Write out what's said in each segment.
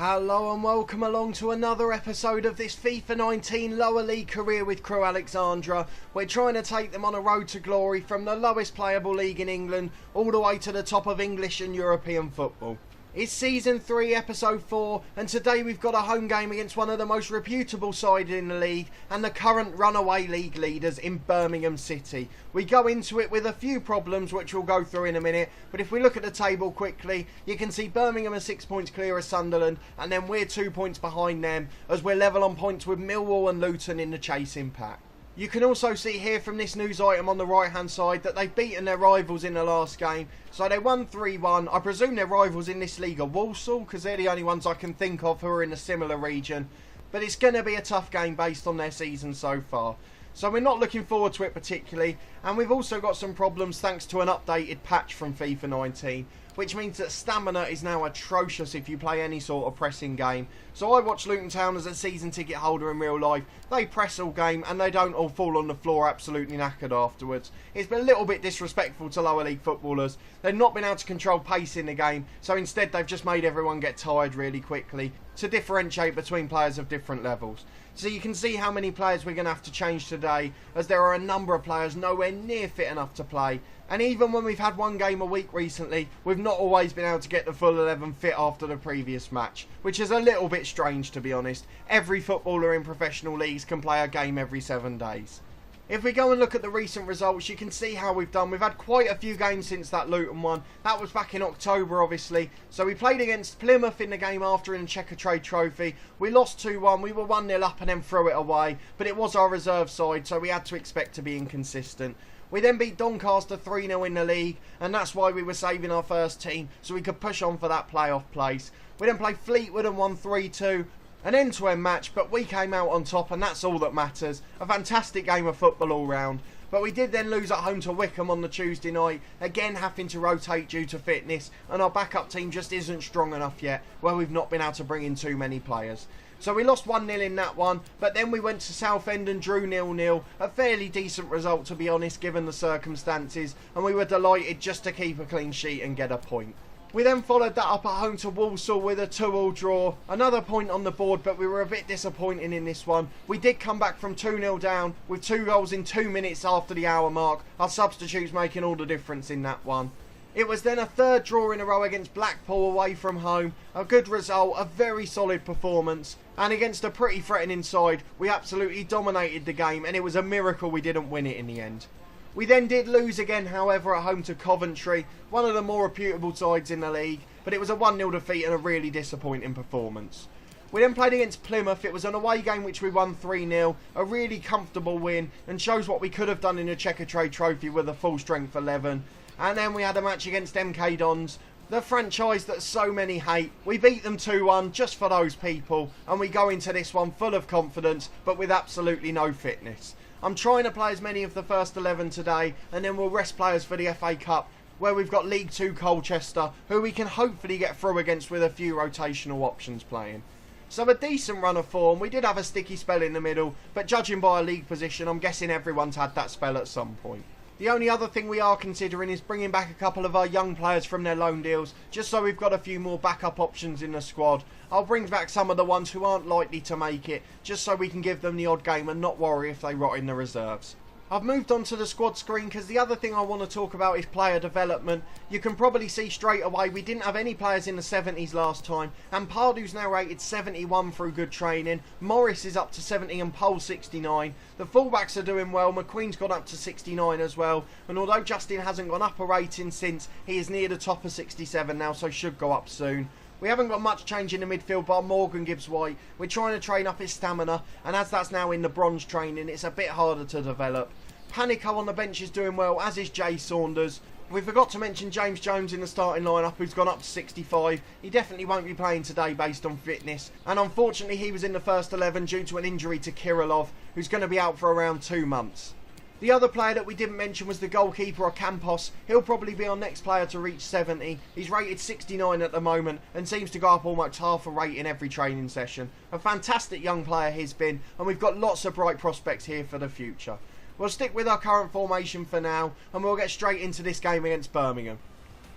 Hello and welcome along to another episode of this FIFA 19 lower league career with Crewe Alexandra. We're trying to take them on a road to glory from the lowest playable league in England all the way to the top of English and European football. It's season 3 episode 4 and today we've got a home game against one of the most reputable sides in the league and the current runaway league leaders in Birmingham City. We go into it with a few problems which we'll go through in a minute, but if we look at the table quickly you can see Birmingham are 6 points clear of Sunderland and then we're 2 points behind them as we're level on points with Millwall and Luton in the chasing pack. You can also see here from this news item on the right hand side that they've beaten their rivals in the last game. So they won 3-1. I presume their rivals in this league are Walsall because they're the only ones I can think of who are in a similar region. But it's going to be a tough game based on their season so far. So we're not looking forward to it particularly. And we've also got some problems thanks to an updated patch from FIFA 19. Which means that stamina is now atrocious if you play any sort of pressing game. So I watch Luton Town as a season ticket holder in real life. They press all game and they don't all fall on the floor absolutely knackered afterwards. It's been a little bit disrespectful to lower league footballers. They've not been able to control pace in the game, so instead they've just made everyone get tired really quickly to differentiate between players of different levels. So you can see how many players we're going to have to change today, as there are a number of players nowhere near fit enough to play. And even when we've had one game a week recently, we've not always been able to get the full 11 fit after the previous match, which is a little bit strange to be honest. Every footballer in professional leagues can play a game every 7 days. If we go and look at the recent results, you can see how we've done. We've had quite a few games since that Luton one. That was back in October, obviously. So we played against Plymouth in the game after in the Checkatrade Trophy. We lost 2-1. We were 1-0 up and then threw it away. But it was our reserve side, so we had to expect to be inconsistent. We then beat Doncaster 3-0 in the league, and that's why we were saving our first team, so we could push on for that playoff place. We then played Fleetwood and won 3-2. An end-to-end match, but we came out on top and that's all that matters. A fantastic game of football all round. But we did then lose at home to Wycombe on the Tuesday night, again having to rotate due to fitness, and our backup team just isn't strong enough yet, where we've not been able to bring in too many players. So we lost 1-0 in that one, but then we went to Southend and drew 0-0. A fairly decent result to be honest given the circumstances, and we were delighted just to keep a clean sheet and get a point. We then followed that up at home to Walsall with a 2-2 draw. Another point on the board, but we were a bit disappointing in this one. We did come back from 2-0 down with 2 goals in 2 minutes after the hour mark. Our substitutes making all the difference in that one. It was then a third draw in a row against Blackpool away from home. A good result, a very solid performance. And against a pretty threatening side, we absolutely dominated the game and it was a miracle we didn't win it in the end. We then did lose again, however, at home to Coventry, one of the more reputable sides in the league, but it was a 1-0 defeat and a really disappointing performance. We then played against Plymouth. It was an away game which we won 3-0, a really comfortable win, and shows what we could have done in a Checkatrade Trophy with a full strength 11. And then we had a match against MK Dons, the franchise that so many hate. We beat them 2-1 just for those people, and we go into this one full of confidence, but with absolutely no fitness. I'm trying to play as many of the first 11 today, and then we'll rest players for the FA Cup, where we've got League 2 Colchester, who we can hopefully get through against with a few rotational options playing. So a decent run of form. We did have a sticky spell in the middle, but judging by our league position, I'm guessing everyone's had that spell at some point. The only other thing we are considering is bringing back a couple of our young players from their loan deals, just so we've got a few more backup options in the squad. I'll bring back some of the ones who aren't likely to make it, just so we can give them the odd game and not worry if they rot in the reserves. I've moved on to the squad screen because the other thing I want to talk about is player development. You can probably see straight away we didn't have any players in the 70s last time, and Pardew's now rated 71 through good training. Morris is up to 70 and Pole 69. The fullbacks are doing well. McQueen's gone up to 69 as well, and although Justin hasn't gone up a rating since, he is near the top of 67 now, so should go up soon. We haven't got much change in the midfield bar Morgan Gibbs White. We're trying to train up his stamina, and as that's now in the bronze training, it's a bit harder to develop. Panico on the bench is doing well, as is Jay Saunders. We forgot to mention James Jones in the starting lineup, who's gone up to 65. He definitely won't be playing today based on fitness, and unfortunately he was in the first 11 due to an injury to Kirilov, who's going to be out for around 2 months. The other player that we didn't mention was the goalkeeper, Campos. He'll probably be our next player to reach 70. He's rated 69 at the moment and seems to go up almost half a rate in every training session. A fantastic young player he's been, and we've got lots of bright prospects here for the future. We'll stick with our current formation for now, and we'll get straight into this game against Birmingham.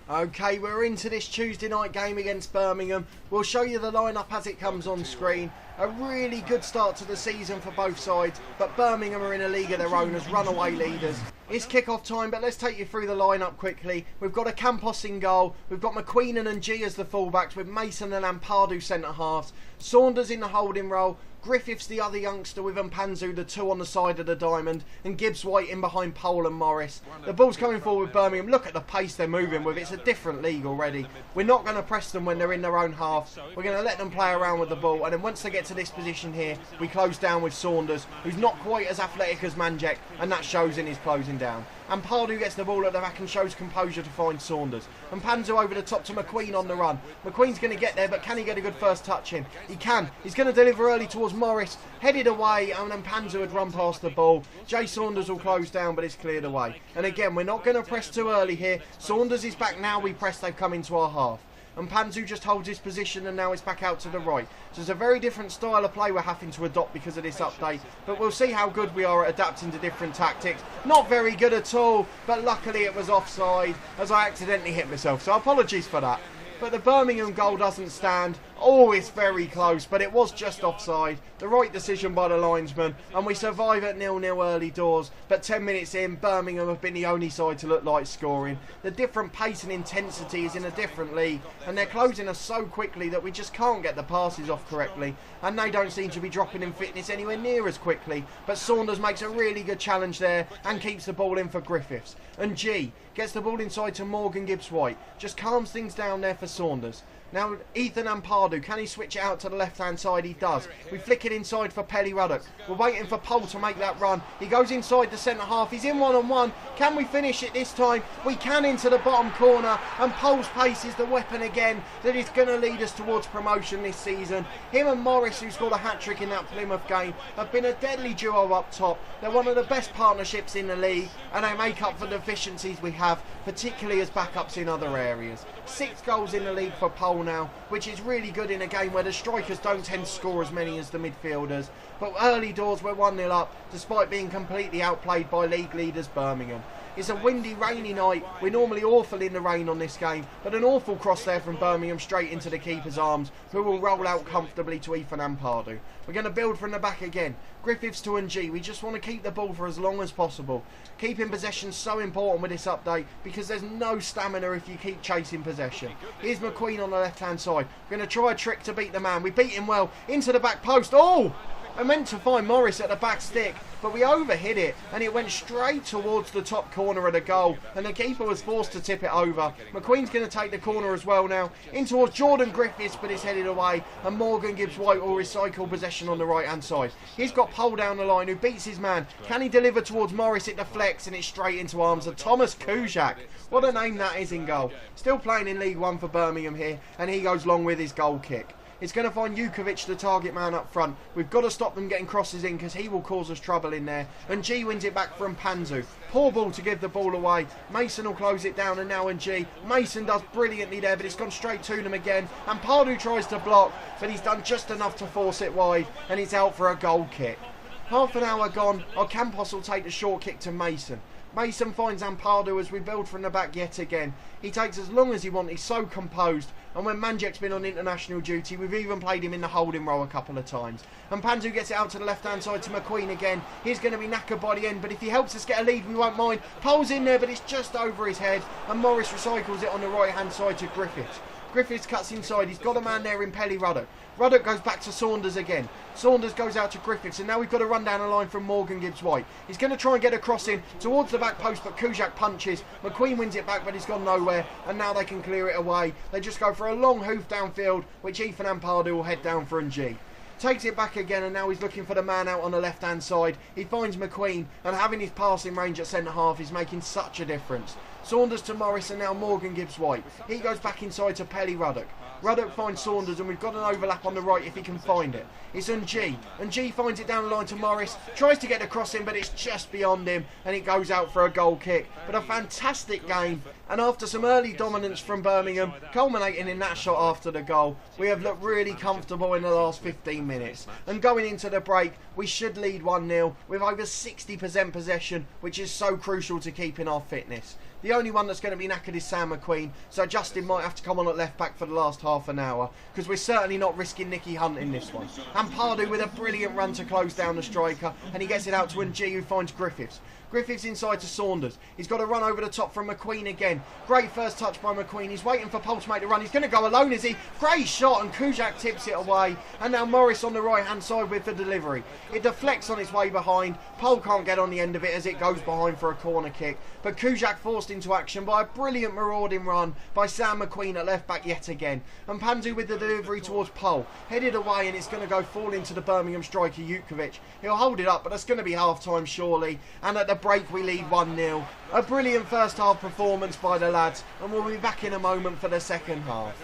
Okay, we're into this Tuesday night game against Birmingham. We'll show you the lineup as it comes on screen. A really good start to the season for both sides, but Birmingham are in a league of their own as runaway leaders. It's kick-off time, but let's take you through the lineup quickly. We've got Campos in goal. We've got McQueen and Ng as the fullbacks, with Mason and Ampadu centre-halves. Saunders in the holding role. Griffiths, the other youngster, with Mpanzu, the two on the side of the diamond, and Gibbs White in behind Pole and Morris. The ball's coming forward with Birmingham. Look at the pace they're moving with. It's a different league already. We're not going to press them when they're in their own half. We're going to let them play around with the ball, and then once they get to this position here, we close down with Saunders, who's not quite as athletic as Manjek, and that shows in his closing down. And Pardew gets the ball at the back and shows composure to find Saunders. And Panzu over the top to McQueen on the run. McQueen's going to get there, but can he get a good first touch in? He can. He's going to deliver early towards Morris. Headed away, and then Panzu had run past the ball. Jay Saunders will close down, but it's cleared away. And again, we're not going to press too early here. Saunders is back now. We press. They've come into our half. And Panzu just holds his position, and now it's back out to the right. So it's a very different style of play we're having to adopt because of this update. But we'll see how good we are at adapting to different tactics. Not very good at all, but luckily it was offside as I accidentally hit myself. So apologies for that. But the Birmingham goal doesn't stand. Oh, it's very close, but it was just offside. The right decision by the linesman, and we survive at 0-0 early doors. But 10 minutes in, Birmingham have been the only side to look like scoring. The different pace and intensity is in a different league, and they're closing us so quickly that we just can't get the passes off correctly. And they don't seem to be dropping in fitness anywhere near as quickly. But Saunders makes a really good challenge there and keeps the ball in for Griffiths. And G gets the ball inside to Morgan Gibbs White. Just calms things down there for Saunders. Now Ethan Ampadu, can he switch it out to the left hand side? He does. We flick it inside for Pelly Ruddock. We're waiting for Pole to make that run. He goes inside the centre half. He's in one-on-one. Can we finish it this time? We can, into the bottom corner, and Pole's pace is the weapon again that is going to lead us towards promotion this season. Him and Morris, who scored a hat-trick in that Plymouth game, have been a deadly duo up top. They're one of the best partnerships in the league, and they make up for the deficiencies we have, particularly as backups in other areas. 6 goals in the league for Pole now, which is really good in a game where the strikers don't tend to score as many as the midfielders. But early doors we're 1-0 up, despite being completely outplayed by league leaders Birmingham. It's a windy, rainy night. We're normally awful in the rain on this game, but an awful cross there from Birmingham straight into the keeper's arms, who will roll out comfortably to Ethan Ampadu. We're going to build from the back again. Griffiths to Ng. We just want to keep the ball for as long as possible. Keeping possession so important with this update because there's no stamina if you keep chasing possession. Here's McQueen on the left-hand side. We're going to try a trick to beat the man. We beat him well. Into the back post. Oh! I meant to find Morris at the back stick, but we overhit it and it went straight towards the top corner of the goal, and the keeper was forced to tip it over. McQueen's going to take the corner as well now, in towards Jordan Griffiths, but it's headed away, and Morgan Gibbs White will recycle possession on the right hand side. He's got Pole down the line, who beats his man. Can he deliver towards Morris? It deflects and it's straight into arms of Thomas Kujak. What a name that is in goal. Still playing in League One for Birmingham here, and he goes long with his goal kick. It's going to find Jukovic, the target man up front. We've got to stop them getting crosses in because he will cause us trouble in there. And G wins it back from Panzu. Poor ball to give the ball away. Mason will close it down, and now Ng. Mason does brilliantly there, but it's gone straight to them again. And Pardew tries to block, but he's done just enough to force it wide, and it's out for a goal kick. Half an hour gone. Campos will take the short kick to Mason. Mason finds Ampadu as we build from the back yet again. He takes as long as he wants, he's so composed. And when Manjek's been on international duty, we've even played him in the holding row a couple of times. And Panzu gets it out to the left-hand side to McQueen again. He's going to be knackered by the end, but if he helps us get a lead, we won't mind. Pole's in there, but it's just over his head. And Morris recycles it on the right-hand side to Griffiths. Griffiths cuts inside. He's got a man there in Pelly Ruddock. Ruddock goes back to Saunders again. Saunders goes out to Griffiths, and now we've got to run down a line from Morgan Gibbs White. He's going to try and get a cross in towards the back post, but Kujak punches. McQueen wins it back, but he's gone nowhere, and now they can clear it away. They just go for a long hoof downfield, which Ethan Ampadu will head down for Ng. Takes it back again, and now he's looking for the man out on the left hand side. He finds McQueen, and having his passing range at centre half is making such a difference. Saunders to Morris, and now Morgan Gibbs White. He goes back inside to Pelly Ruddock. Ruddock finds Saunders, and we've got an overlap on the right if he can find it. It's Ng. Ng finds it down the line to Morris, tries to get the cross in, but it's just beyond him, and it goes out for a goal kick. But a fantastic game, and after some early dominance from Birmingham, culminating in that shot after the goal, we have looked really comfortable in the last 15 minutes. And going into the break, we should lead 1-0 with over 60% possession, which is so crucial to keeping our fitness. The only one that's going to be knackered is Sam McQueen, so Justin might have to come on at left back for the last half an hour, because we're certainly not risking Nicky Hunt in this one. And Pardew with a brilliant run to close down the striker, and he gets it out to Ng, who finds Griffiths. Griffiths inside to Saunders. He's got a run over the top from McQueen again. Great first touch by McQueen. He's waiting for Pole to make the run. He's going to go alone, is he? Great shot, and Kujak tips it away. And now Morris on the right-hand side with the delivery. It deflects on its way behind. Pole can't get on the end of it as it goes behind for a corner kick. But Kujak forced into action by a brilliant marauding run by Sam McQueen at left-back yet again. And Panzu with the delivery towards Pole. Headed away, and it's going to go fall into the Birmingham striker, Jukovic. He'll hold it up, but that's going to be half-time surely. And at the break, we lead 1-0. A brilliant first half performance by the lads, and we'll be back in a moment for the second half.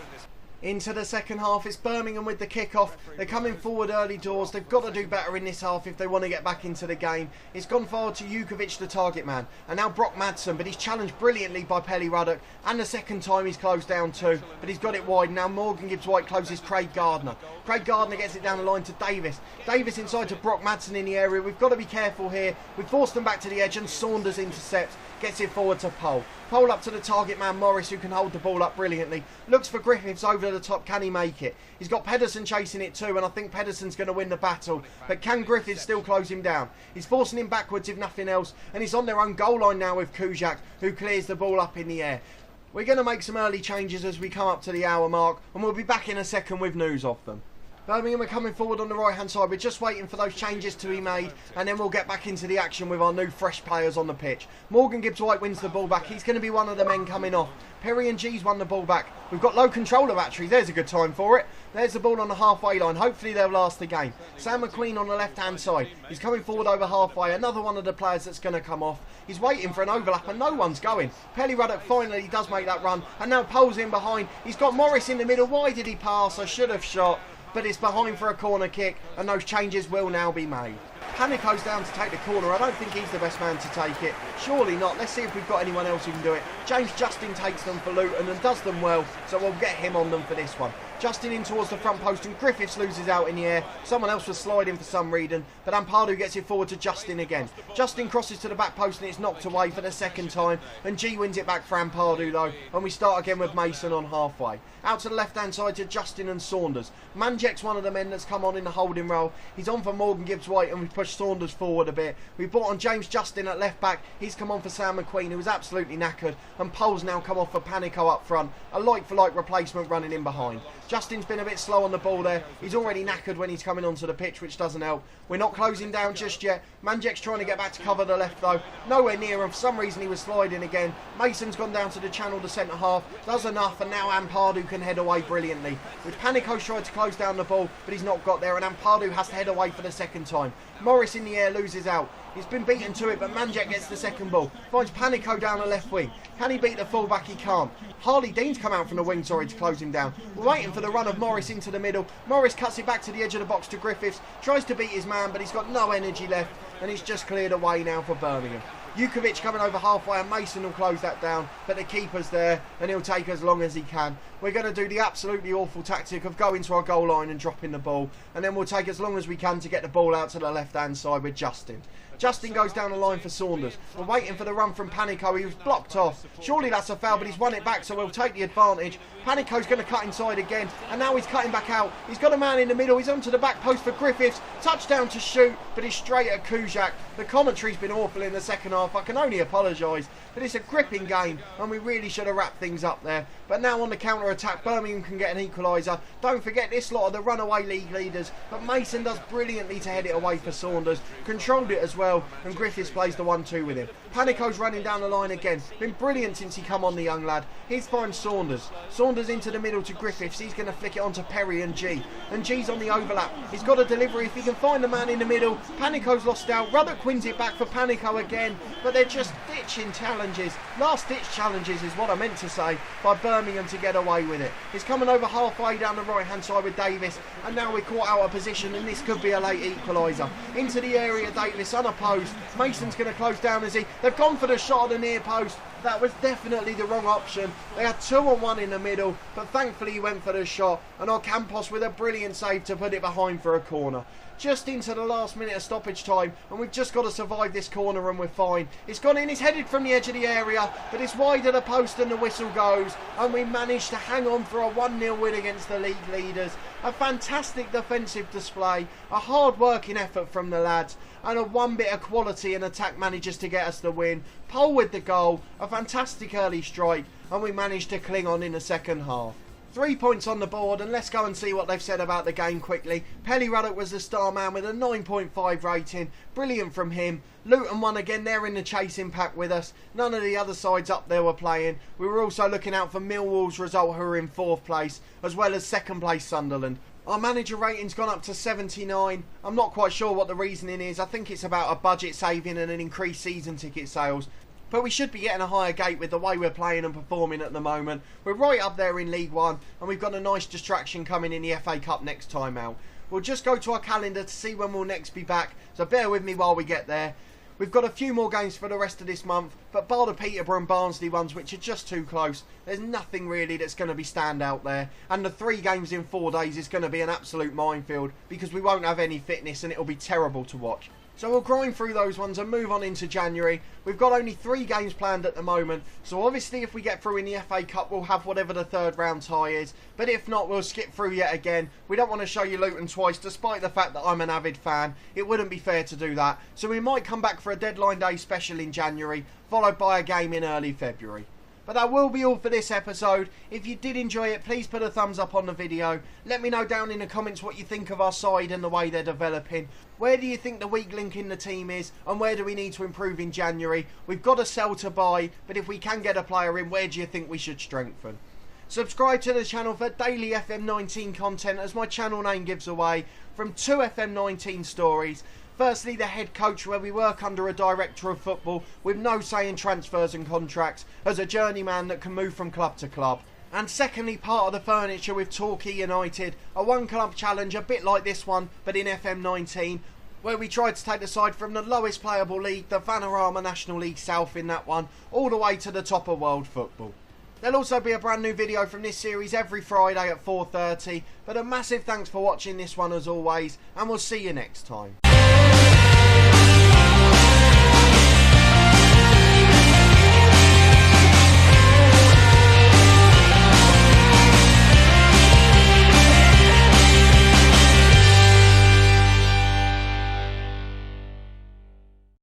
Into the second half, it's Birmingham with the kickoff. They're coming forward early doors. They've got to do better in this half if they want to get back into the game. It's gone forward to Jukovic, the target man, and now Brock Madsen, but he's challenged brilliantly by Pelly Ruddock, and the second time he's closed down too, but he's got it wide. Now Morgan Gibbs White closes Craig Gardner. Craig Gardner gets it down the line to Davis. Davis inside to Brock Madsen in the area. We've got to be careful here. We've forced them back to the edge, and Saunders intercepts, gets it forward to Pole. Pole up to the target man Morris, who can hold the ball up brilliantly. Looks for Griffiths over the top. Can he make it? He's got Pedersen chasing it too, and I think Pedersen's going to win the battle. But can Griffiths still close him down? He's forcing him backwards if nothing else, and he's on their own goal line now with Kujak, who clears the ball up in the air. We're going to make some early changes as we come up to the hour mark, and we'll be back in a second with news of them. Birmingham are coming forward on the right hand side. We're just waiting for those changes to be made, and then we'll get back into the action with our new fresh players on the pitch. Morgan Gibbs White wins the ball back. He's going to be one of the men coming off. Perry and G's won the ball back. We've got low controller batteries. There's a good time for it. There's the ball on the halfway line. Hopefully they'll last the game. Sam McQueen on the left hand side. He's coming forward over halfway. Another one of the players that's going to come off. He's waiting for an overlap and no one's going. Pelly Ruddock finally does make that run, and now Pole's in behind. He's got Morris in the middle. Why did he pass? I should have shot. But it's behind for a corner kick, and those changes will now be made. Panico's down to take the corner. I don't think he's the best man to take it. Surely not. Let's see if we've got anyone else who can do it. James Justin takes them for Luton and does them well, so we'll get him on them for this one. Justin in towards the front post, and Griffiths loses out in the air. Someone else was sliding for some reason, but Ampadu gets it forward to Justin again. Justin crosses to the back post, and it's knocked away for the second time, and G wins it back for Ampadu though, and we start again with Mason on halfway. Out to the left hand side to Justin and Saunders. Manjek's one of the men that's come on in the holding role. He's on for Morgan Gibbs White, and we push Saunders forward a bit. We've brought on James Justin at left back. He's come on for Sam McQueen, who was absolutely knackered, and Pole's now come off for Panico up front. A like for like replacement running in behind. Justin's been a bit slow on the ball there. He's already knackered when he's coming onto the pitch, which doesn't help. We're not closing down just yet. Manjek's trying to get back to cover the left though. Nowhere near, and for some reason he was sliding again. Mason's gone down to the channel, the centre half. Does enough, and now Ampadu can head away brilliantly. With Panico's tried to close down the ball, but he's not got there, and Ampadu has to head away for the second time. Morris in the air loses out. He's been beaten to it, but Manjek gets the second ball. Finds Panico down the left wing. Can he beat the fullback? He can't. Harley Dean's come out from the wing, to close him down. We're waiting for the run of Morris into the middle. Morris cuts it back to the edge of the box to Griffiths. Tries to beat his man, but he's got no energy left, and he's just cleared away now for Birmingham. Jukovic coming over halfway, and Mason will close that down, but the keeper's there, and he'll take as long as he can. We're going to do the absolutely awful tactic of going to our goal line and dropping the ball, and then we'll take as long as we can to get the ball out to the left hand side with Justin. Justin goes down the line for Saunders. We're waiting for the run from Panico. He was blocked off. Surely that's a foul, but he's won it back, so we'll take the advantage. Panico's going to cut inside again, and now he's cutting back out. He's got a man in the middle. He's onto the back post for Griffiths. Touchdown to shoot, but he's straight at Kujak. The commentary's been awful in the second half. I can only apologise, but it's a gripping game, and we really should have wrapped things up there. But now on the counter-attack, Birmingham can get an equaliser. Don't forget, this lot are the runaway league leaders, but Mason does brilliantly to head it away for Saunders. Controlled it as well, and Griffiths plays the 1-2 with him. Panico's running down the line again. Been brilliant since he come on, the young lad. He's finds Saunders. Saunders into the middle to Griffiths. He's going to flick it on to Perry and G. And G's on the overlap. He's got a delivery if he can find the man in the middle. Panico's lost out. Ruddock wins it back for Panico again. But they're just ditching challenges. Last ditch challenges is what I meant to say, by Birmingham to get away with it. He's coming over halfway down the right hand side with Davis. And now we're caught out of position, and this could be a late equaliser. Into the area, Davis unopposed. Mason's going to close down as he... They've gone for the shot at the near post. That was definitely the wrong option. They had 2-on-1 in the middle, but thankfully he went for the shot, and Campos with a brilliant save to put it behind for a corner. Just into the last minute of stoppage time, and we've just got to survive this corner and we're fine. It's gone in, it's headed from the edge of the area, but it's wide of the post and the whistle goes, and we managed to hang on for a 1-0 win against the league leaders. A fantastic defensive display, a hard working effort from the lads, and a one bit of quality in attack manages to get us the win. Pole with the goal, a fantastic early strike, and we managed to cling on in the second half. 3 points on the board, and let's go and see what they've said about the game quickly. Pelly Ruddock was the star man with a 9.5 rating. Brilliant from him. Luton won again, they're in the chasing pack with us. None of the other sides up there were playing. We were also looking out for Millwall's result, who are in 4th place, as well as 2nd place Sunderland. Our manager rating's gone up to 79. I'm not quite sure what the reasoning is. I think it's about a budget saving and an increased season ticket sales. But we should be getting a higher gate with the way we're playing and performing at the moment. We're right up there in League One, and we've got a nice distraction coming in the FA Cup next time out. We'll just go to our calendar to see when we'll next be back, so bear with me while we get there. We've got a few more games for the rest of this month, but bar the Peterborough and Barnsley ones, which are just too close, there's nothing really that's going to be stand out there. And the 3 games in 4 days is going to be an absolute minefield, because we won't have any fitness and it'll be terrible to watch. So we'll grind through those ones and move on into January. We've got only 3 games planned at the moment, so obviously if we get through in the FA Cup we'll have whatever the 3rd round tie is, but if not we'll skip through yet again. We don't want to show you Luton twice, despite the fact that I'm an avid fan. It wouldn't be fair to do that, so we might come back for a deadline day special in January, followed by a game in early February. But that will be all for this episode. If you did enjoy it, please put a thumbs up on the video. Let me know down in the comments what you think of our side and the way they're developing. Where do you think the weak link in the team is, and where do we need to improve in January? We've got to sell to buy, but if we can get a player in, where do you think we should strengthen? Subscribe to the channel for daily FM19 content, as my channel name gives away, from 2 FM19 stories. Firstly, the head coach, where we work under a director of football with no say in transfers and contracts, as a journeyman that can move from club to club. And secondly, part of the furniture with Torquay United, a one-club challenge a bit like this one, but in FM19, where we tried to take the side from the lowest playable league, the Vanarama National League South in that one, all the way to the top of world football. There'll also be a brand new video from this series every Friday at 4:30, but a massive thanks for watching this one as always, and we'll see you next time.